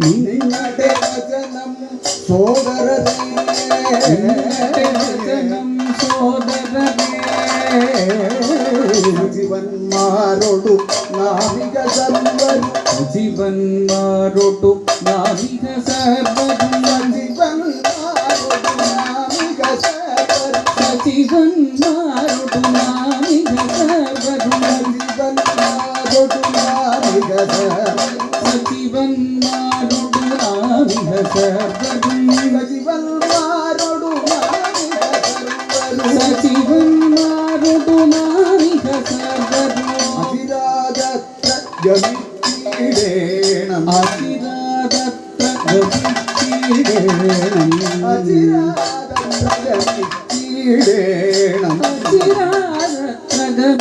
നിങ്ങളുടെ വചനം ജീവന്മാരോടു നാമിക സർവരും ജീവന്മാരോടു നാമിക സർവരും ജീവന്മാരോടു നാമിക സർവരും ജീവന്മാരോടു നാമിക സർവരും ജീവന്മാരോടു നാമിക സർവരും ജീവന്മാരോടു നാമിക സർവരും ജീവന്മാരോടു സജീവന്മാരോടു നാമിക സർവരും അതിരാഗത്ര ഗമിച്ചിടേണം അതിരാഗത്ര ഗമിച്ചിടേണം അതിരാഗത്ര ഗമിച്ചിടേണം അതിരാഗത്ര ഗമിച്ചിടേണം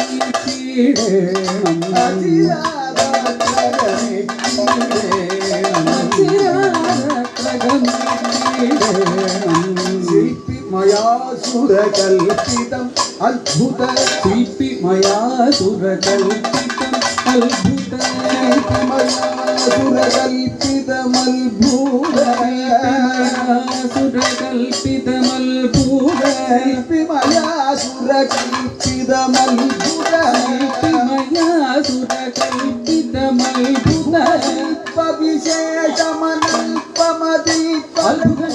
അതിരാഗത്ര ഗമിച്ചിടേണം അതിരാഗത്ര ഗമിച്ചിടേണം ശില്പി മയാ സുരകൽപിതം അദ്ഭുത ശില്പി മയാ സുരകൽപിതം അദ്ഭുത സുരകൽപിതമത്ഭുത സുരകൽപിതമത്ഭുത ശില്പി മയാ സുരകൽപിതമത്ഭുത ശില്പി മയാ സുരകൽപിതമത്ഭുത ശില്പവിശേഷമനൽപമദീപ അദ്ഭുത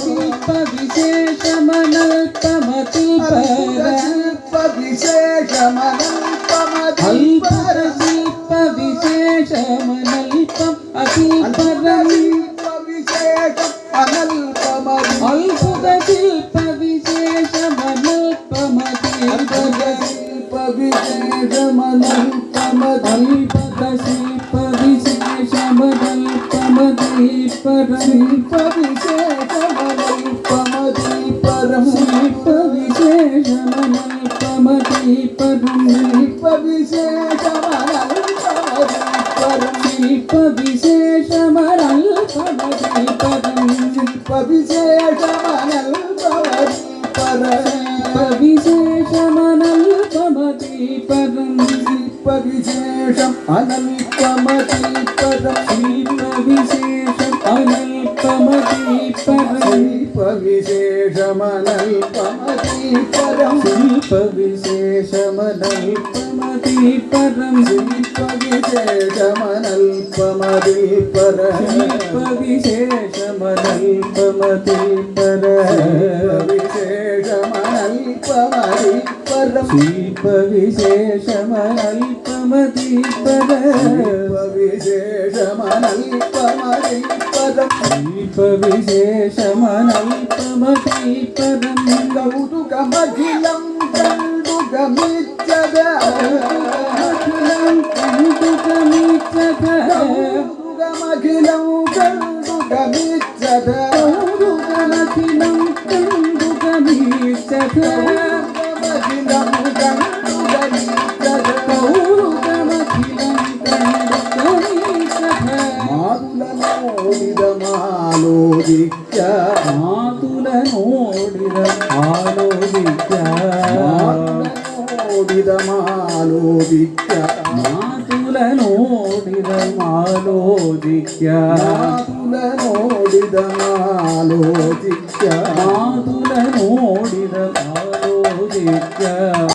ശില്പവിശേഷമനൽപമദീപ